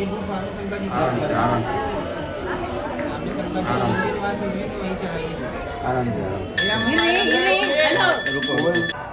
आराम से आराम से आराम से आराम से रुको।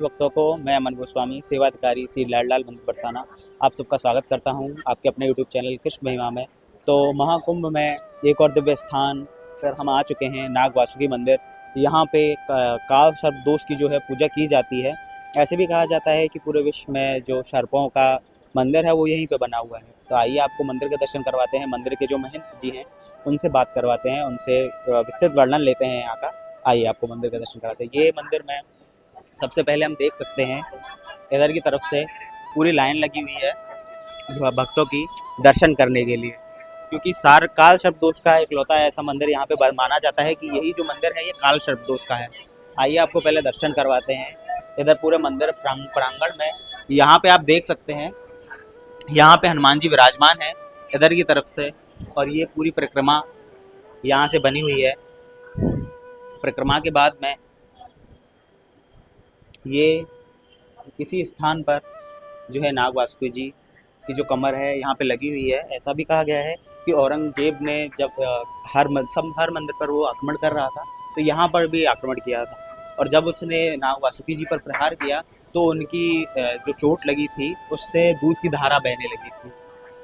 भक्तों को मैं अमन गोस्वामी सेवा अधिकारी श्री लाडलाल मंदिर बरसाना आप सबका स्वागत करता हूं आपके अपने यूट्यूब चैनल कृष्ण महिमा में। तो महाकुंभ में एक और दिव्य स्थान पर हम आ चुके हैं, नाग वासुकी मंदिर। यहाँ पे काल सर्प दोष की जो है पूजा की जाती है। ऐसे भी कहा जाता है कि पूरे विश्व में जो सर्पों का मंदिर है वो यहीं पे बना हुआ है। तो आइए आपको मंदिर के दर्शन करवाते हैं, मंदिर के जो महंत जी हैं उनसे बात करवाते हैं, उनसे विस्तृत वर्णन लेते हैं यहाँ का। आइए आपको मंदिर का दर्शन कराते हैं। ये मंदिर में सबसे पहले हम देख सकते हैं इधर की तरफ से पूरी लाइन लगी हुई है भक्तों की दर्शन करने के लिए, क्योंकि सार काल सर्प दोष का इकलौता ऐसा मंदिर यहाँ पे माना जाता है कि यही जो मंदिर है ये काल सर्प दोष का है। आइए आपको पहले दर्शन करवाते हैं इधर पूरे मंदिर प्रांगण में। यहाँ पे आप देख सकते हैं, यहाँ पे हनुमान जी विराजमान है इधर की तरफ से, और ये पूरी परिक्रमा यहाँ से बनी हुई है। परिक्रमा के बाद में ये इसी स्थान पर जो है नाग वासुकी जी की जो कमर है यहाँ पे लगी हुई है। ऐसा भी कहा गया है कि औरंगजेब ने जब हर मंदिर पर वो आक्रमण कर रहा था तो यहाँ पर भी आक्रमण किया था, और जब उसने नाग वासुकी जी पर प्रहार किया तो उनकी जो चोट लगी थी उससे दूध की धारा बहने लगी थी।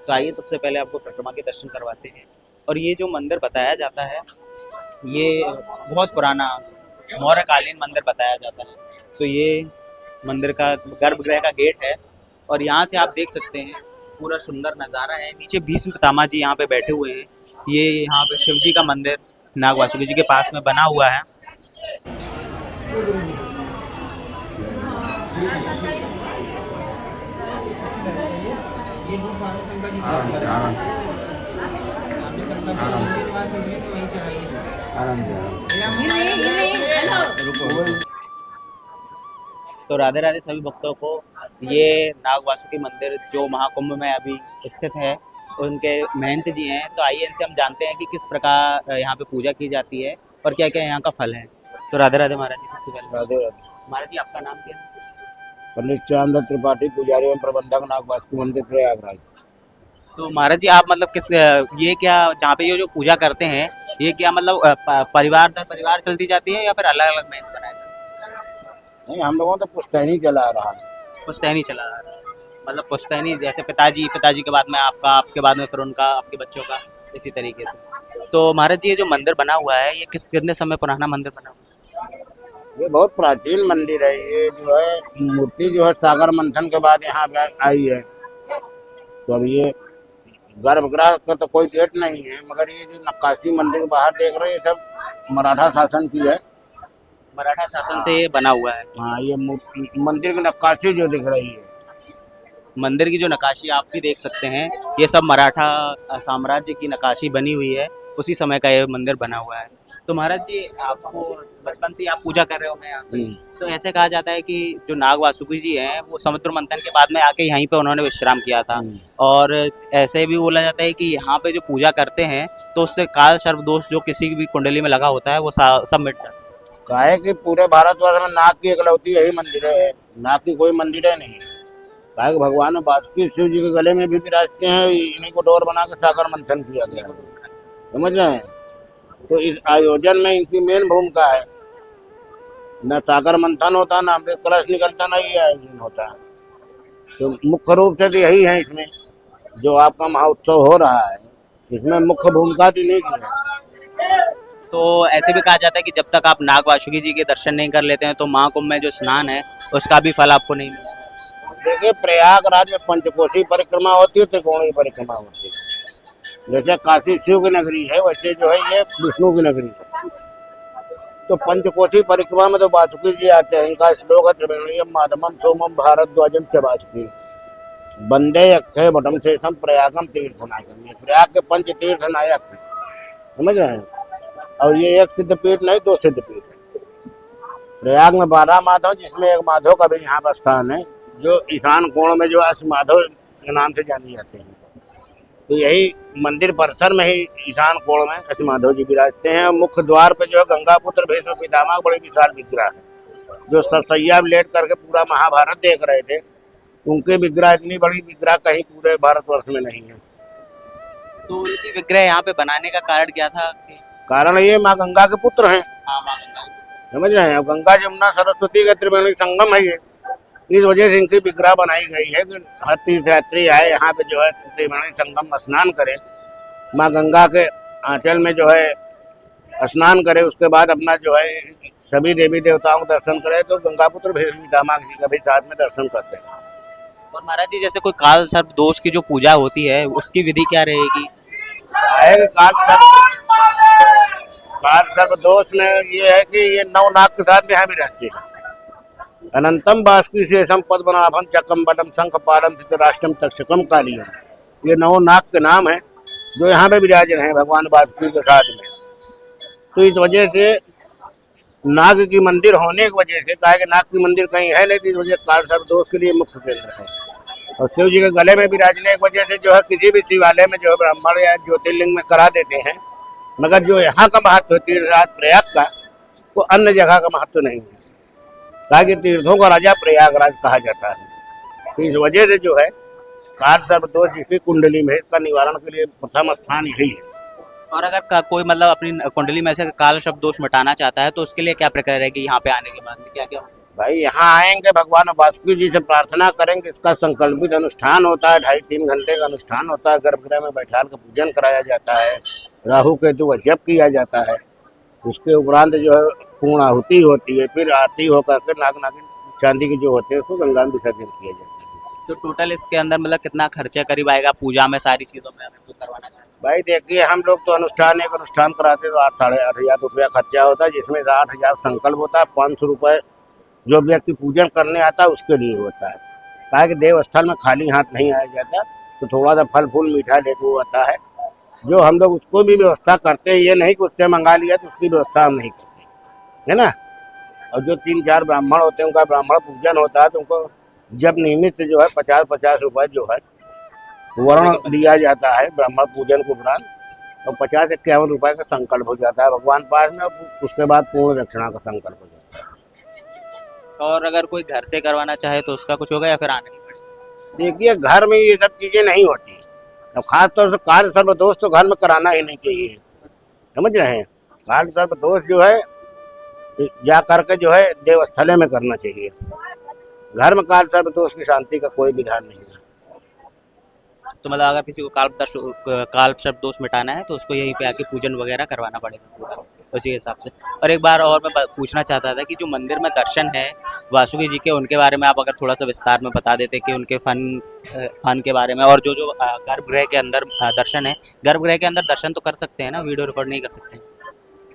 तो आइए सबसे पहले आपको परिक्रमा के दर्शन करवाते हैं। और ये जो मंदिर बताया जाता है ये बहुत पुराना मौर्यकालीन मंदिर बताया जाता है। तो ये मंदिर का गर्भगृह का गेट है, और यहाँ से आप देख सकते हैं पूरा सुंदर नज़ारा है। नीचे भीष्म पितामह जी यहाँ पे बैठे हुए हैं। ये यहाँ पे शिव जी का मंदिर नाग वासुकी जी के पास में बना हुआ है। आराम से आराम से आराम से रुको। तो राधे राधे सभी भक्तों को। ये नाग वासुकी मंदिर जो महाकुंभ में अभी स्थित है उनके महंत जी हैं। तो आइए इनसे हम जानते हैं कि किस प्रकार यहाँ पे पूजा की जाती है और क्या क्या यहाँ का फल है। तो राधे राधे महाराज जी, सबसे पहले राधे राधे। महाराज जी आपका नाम क्या है? पंडित श्याम दत्त त्रिपाठी, पुजारी एवं प्रबंधक, नाग वासुकी मंदिर, प्रयागराज। तो महाराज जी आप मतलब किस ये क्या जहाँ पे ये जो पूजा करते हैं ये क्या मतलब परिवार दर परिवार चलती जाती है या फिर अलग अलग महंत बनाए जाते नहीं, हम लोगों तो पुश्तैनी चला रहा है। हैं? पुश्तैनी चला रहा है, मतलब पुश्तैनी जैसे पिताजी के बाद में आपका, आपके बाद में फिर उनका, आपके बच्चों का, इसी तरीके से। तो महाराज जी ये जो मंदिर बना हुआ है ये कितने समय पुराना मंदिर बना हुआ है? ये बहुत प्राचीन मंदिर है। ये जो है मूर्ति जो है सागर मंथन के बाद यहाँ पे आई है। तो अब ये गर्भगृह का तो कोई डेट नहीं है, मगर ये जो नक्काशी मंदिर के बाहर देख रहे हैं ये सब मराठा शासन की है। मराठा शासन से ये बना हुआ है। हाँ, ये मंदिर की नक्काशी जो दिख रही है, मंदिर की जो नक्काशी आप भी देख सकते हैं, ये सब मराठा साम्राज्य की नक्काशी बनी हुई है, उसी समय का ये मंदिर बना हुआ है। तो महाराज जी आपको बचपन से ही आप पूजा कर रहे हो यहाँ पे, तो ऐसे कहा जाता है कि जो नाग वासुकी जी हैं वो समुद्र मंथन के बाद में आके यहीं पे उन्होंने विश्राम किया था, और ऐसे भी बोला जाता है कि यहाँ पे जो पूजा करते हैं तो उससे काल सर्प दोष जो किसी भी कुंडली में लगा होता है वो सब मिट जाता है। काहे कि पूरे भारतवर्ष में नाग की इकलौती यही मंदिर है, नाग की कोई मंदिर है नहीं। काहे कि भगवान वासुकी शिव जी के गले में भी विराजते हैं, इन्हीं को डोर बना के सागर मंथन किया गया है, समझ रहे हैं। तो इस आयोजन में इनकी मेन भूमिका है। न सागर मंथन होता, न अमृत कलश निकलता, न ये आयोजन होता है। तो मुख्य रूप से तो यही है इसमें जो आपका महोत्सव हो रहा है, इसमें मुख्य भूमिका तो इन्हीं की है। तो ऐसे भी कहा जाता है कि जब तक आप नाग वासुकी जी के दर्शन नहीं कर लेते हैं तो महाकुंभ में जो स्नान है उसका भी फल आपको नहीं मिलता। देखिए, प्रयागराज में पंचकोशी परिक्रमा होती है, त्रिकोणीय परिक्रमा होती है। जैसे काशी शिव की नगरी है वैसे जो है ये विष्णु की नगरी है। तो पंचकोशी परिक्रमा में तो वासुकी जी आते हैं। इनका श्लोक है त्रिवेणीयम माधवम सोमम भारद्वाजम च वासुकी वंदे अक्षय वटम शेषम प्रयागम तीर्थनायकम। ये प्रयाग के पंच तीर्थ नायक है, समझ रहे हैं। और ये एक सिद्ध पीठ नहीं, दो सिद्ध पीठ है। प्रयाग में 12 माधव, जिसमें एक माधव का भी यहाँ पर स्थान है। जो ईशान कोण में जो माधव के नाम से जाने जाते हैं। तो यही मंदिर परिसर में ही ईशान कोण में कृष्ण माधव जी विराजते हैं। मुख्य द्वार पे जो है गंगा पुत्र भीष्म पितामह बड़े विशाल विग्रह है, जो सरसैया में लेट करके पूरा महाभारत देख रहे थे। उनके विग्रह, इतनी बड़ी विग्रह कहीं पूरे भारतवर्ष में नहीं है। तो उनकी विग्रह यहाँ पे बनाने का कारण क्या था? कारण ये माँ गंगा के पुत्र हैं, हाँ, माँ गंगा। समझ रहे हैं। गंगा जमुना सरस्वती का त्रिवेणी संगम है ये, इस वजह से इनकी विग्रह बनाई गई है कि हर तीर्थयात्री आए यहाँ पे जो है त्रिवेणी संगम स्नान करे, माँ गंगा के आंचल में जो है स्नान करे, उसके बाद अपना जो है सभी देवी देवताओं को दर्शन करे। तो गंगा पुत्र भीष्म पितामह जी का भी साथ में दर्शन करते हैं। और महाराज जी, जैसे कोई काल सर्प दोष की जो पूजा होती है उसकी विधि क्या रहेगी? काल सर्प दोष में ये है कि ये 9 नाग के साथ यहाँ भी रहते हैं। अनंतम बासुकी शेषम पद्मनाभम चक्रम बलम शंख पालम धृतराष्ट्रम तक्षकम कालियम, ये 9 नाग के नाम है जो यहाँ पे विराजन है भगवान बासुकी के साथ में। तो इस वजह से नाग की मंदिर होने की वजह से, कहा कि नाग की मंदिर कहीं है नहीं, तो इस वजह काल सर्प दोष के लिए मुख्य केंद्र है। और शिव जी के गले में विराजने की वजह से जो है किसी भी शिवालय में जो है ब्राह्मण या ज्योतिर्लिंग में करा देते हैं, मगर जो यहाँ का महत्व है तीर्थराज प्रयाग का, वो अन्य जगह का महत्व नहीं है। कहा कि तीर्थों का राजा प्रयागराज कहा जाता है। तो इस वजह से जो है काल सर्प दोष जिसकी कुंडली में, इसका निवारण के लिए प्रथम स्थान यही है। और अगर कोई मतलब अपनी कुंडली में से काल सर्प दोष मिटाना चाहता है तो उसके लिए क्या प्रक्रिया रहेगी? यहाँ पे आने के बाद में क्या क्या? भाई यहाँ आएंगे, भगवान वासुकी जी से प्रार्थना करेंगे, इसका संकल्पित अनुष्ठान होता है, 2.5-3 घंटे का अनुष्ठान होता है। गर्भगृह में बैठाल का पूजन कराया जाता है, राहु केतु का जप किया जाता है। उसके उपरांत जो है पूर्ण आहुति होती है, फिर आरती होकर के नाग नागिन चांदी की जो होते हैं उसको गंगा में विसर्जन किया जाता है। तो टोटल इसके अंदर मतलब कितना खर्चा करीब आएगा पूजा में, सारी चीजों में अगर कोई करवाना चाहे? भाई देखिए, हम लोग तो एक अनुष्ठान कराते तो 8-8.5 हजार रुपया खर्चा होता है, जिसमें 8,000 संकल्प होता है, 500 रुपये जो व्यक्ति पूजन करने आता है उसके लिए होता है। कहा कि देवस्थल में खाली हाथ नहीं आया जाता, तो थोड़ा सा फल फूल मीठा लेके वो आता है, जो हम लोग उसको भी व्यवस्था करते हैं। ये नहीं कि उससे मंगा लिया तो उसकी व्यवस्था हम नहीं करते, है ना। और जो 3-4 ब्राह्मण होते हैं उनका ब्राह्मण पूजन होता है, तो उनको जब नियमित जो है 50-50 रुपये जो है वर्ण दिया जाता है ब्राह्मण पूजन के उपरांत, और 50-51 रुपये का संकल्प हो जाता है भगवान पास में। उसके बाद पूर्ण दक्षिणा का संकल्प हो जाता है। और अगर कोई घर से करवाना चाहे तो उसका कुछ होगा या फिर आने की पड़ेगी? देखिए, घर में ये सब चीजें नहीं होती। अब खासतौर से काल सर्प दोष तो घर में कराना ही नहीं चाहिए, समझ रहे हैं। काल सर्प दोष जो है जा करके जो है देवस्थले में करना चाहिए। घर में काल सर्प दोष की शांति का कोई विधान नहीं है। तो मतलब अगर किसी को काल सर्प दोष मिटाना है तो उसको यहीं पे आके पूजन वगैरह करवाना पड़ेगा पूरा उसी हिसाब से। और एक बार और मैं पूछना चाहता था कि जो मंदिर में दर्शन है वासुकी जी के, उनके बारे में आप अगर थोड़ा सा विस्तार में बता देते कि उनके फन के बारे में, और जो जो गर्भगृह के अंदर दर्शन है, गर्भगृह के अंदर दर्शन तो कर सकते हैं ना, वीडियो रिकॉर्ड नहीं कर सकते?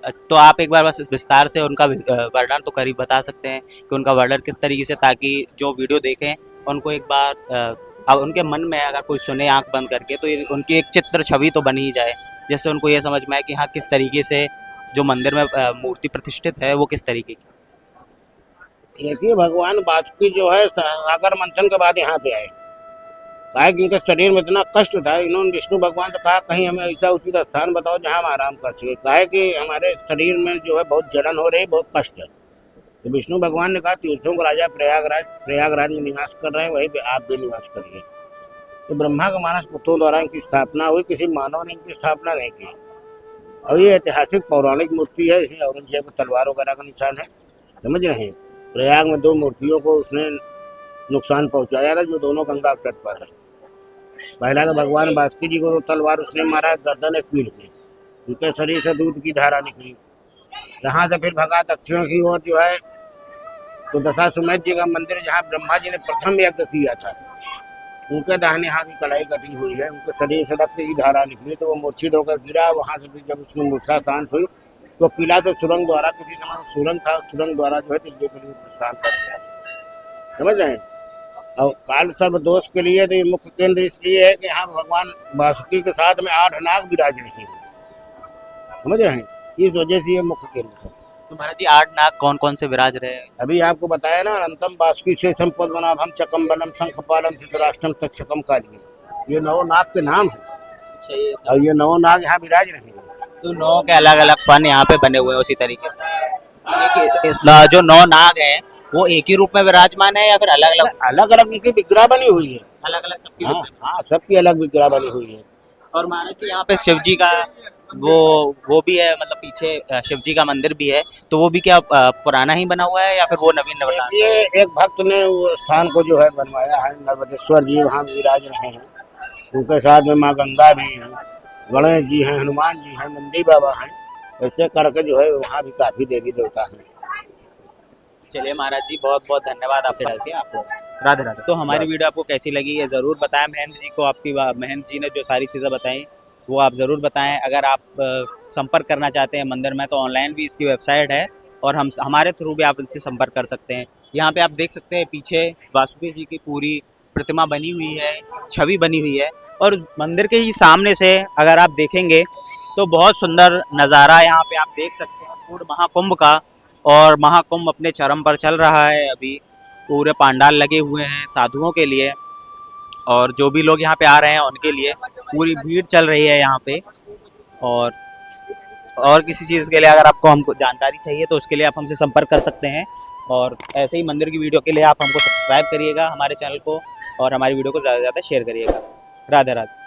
अच्छा, तो आप एक बार बस विस्तार से उनका वर्णन तो करीब बता सकते हैं कि उनका वर्णन किस तरीके से, ताकि जो वीडियो देखें उनको एक बार अब उनके मन में अगर कोई सुने आंख बंद करके तो उनकी एक चित्र छवि तो बन ही जाए, जैसे उनको ये समझ में आए कि हाँ किस तरीके से जो मंदिर में मूर्ति प्रतिष्ठित है वो किस तरीके की। देखिए, भगवान वासुकी जो है सागर मंथन के बाद यहाँ पे आए। कहा कि इनके शरीर में इतना कष्ट था, इन्होंने विष्णु भगवान से कहा कहीं हमें ऐसा उचित स्थान बताओ जहाँ हम आराम कर सके। कहा कि हमारे शरीर में जो है बहुत जलन हो रही, बहुत कष्ट है। तो विष्णु भगवान ने कहा तीर्थों का राजा प्रयागराज में निवास कर रहे हैं, वहीं पे आप भी निवास करिए। तो ब्रह्मा के मानस पुत्रों द्वारा इनकी स्थापना हुई, किसी मानव ने इनकी स्थापना नहीं की। और ये ऐतिहासिक पौराणिक मूर्ति है, इसमें औरंगजेब की तलवार वगैरह का निशान है, समझ रहे हैं। प्रयाग में 2 मूर्तियों को उसने नुकसान पहुंचाया था, जो दोनों गंगा तट पर है। पहला तो भगवान वासुकी जी को तलवार उसने मारा गर्दन एक पीठ में, उनके शरीर से दूध की धारा निकली। यहाँ से फिर भगा दक्षिण की ओर जो है तो दशाश्वमेध जी का मंदिर, जहाँ ब्रह्मा जी ने प्रथम यज्ञ किया था, उनके दाहिने हाथ की कलाई कटी हुई है। उनके शरीर से रक्त की धारा निकली तो वो मूर्छित होकर गिरा। वहाँ से फिर जब उसकी मूर्छा शांत हुई तो किला से सुरंग द्वारा, किसी समय सुरंग था, सुरंग द्वारा जो है दिल्ली के लिए प्रस्थान कर दिया, समझ रहे हैं। और काल सर्प दोष के लिए तो ये मुख्य केंद्र इसलिए है कि यहाँ भगवान वासुकी के साथ में 8 नाग विराज रहे हैं, समझ रहे हैं। इस वजह से ये मुख्य केंद्र है। तो महाराज जी 8 नाग कौन कौन से विराज रहे हैं? अभी आपको बताया ना, अनंतम बासुकी से संपद बनाभम चकम्बलम शंखपालम धृतराष्ट्रम तक्षकम कालियम, ये 9 नाग के नाम है और ये 9 नाग यहाँ विराज रहे हैं। तो 9 के अलग अलग फन यहाँ पे बने हुए हैं उसी तरीके से। जो 9 नाग हैं वो एक ही रूप में विराजमान है या फिर अलग अलग? अलग अलग उनकी विग्रह बनी हुई है। अलग अलग सबकी हाँ रूप में। हाँ, सबकी अलग विग्रह बनी हुई है। और महाराज जी यहाँ पे शिव जी का वो भी है, मतलब पीछे शिव जी का मंदिर भी है, तो वो भी क्या पुराना ही बना हुआ है या फिर वो नवीन बना? ये एक भक्त ने वो स्थान को जो है बनवाया है, नर्मदेश्वर जी वहाँ विराज रहे हैं, उनके साथ में माँ गंगा भी हैं, गणेश जी हैं, हनुमान जी हैं, नंदी बाबा हैं, ऐसे करके जो है वहाँ भी काफी देवी देवता हैं। चलिए महाराज जी, बहुत बहुत धन्यवाद आपसे डाल के आपको। राधे राधे। तो हमारी वीडियो आपको कैसी लगी ये ज़रूर बताएं। महेंद्र जी को महेंद्र जी ने जो सारी चीज़ें बताई वो आप ज़रूर बताएं। अगर आप संपर्क करना चाहते हैं मंदिर में तो ऑनलाइन भी इसकी वेबसाइट है और हमारे थ्रू भी आप इनसे संपर्क कर सकते हैं। यहाँ पे आप देख सकते हैं पीछे वासुदेव जी की पूरी प्रतिमा बनी हुई है, छवि बनी हुई है, और मंदिर के ही सामने से अगर आप देखेंगे तो बहुत सुंदर नज़ारा यहाँ पे आप देख सकते हैं पूर्ण महाकुंभ का। और महाकुंभ अपने चरम पर चल रहा है अभी, पूरे पंडाल लगे हुए हैं साधुओं के लिए और जो भी लोग यहाँ पे आ रहे हैं उनके लिए पूरी भीड़ चल रही है यहाँ पे। और किसी चीज़ के लिए अगर आपको हमको जानकारी चाहिए तो उसके लिए आप हमसे संपर्क कर सकते हैं। और ऐसे ही मंदिर की वीडियो के लिए आप हमको सब्सक्राइब करिएगा हमारे चैनल को और हमारी वीडियो को ज़्यादा से ज़्यादा शेयर करिएगा। राधे राधे।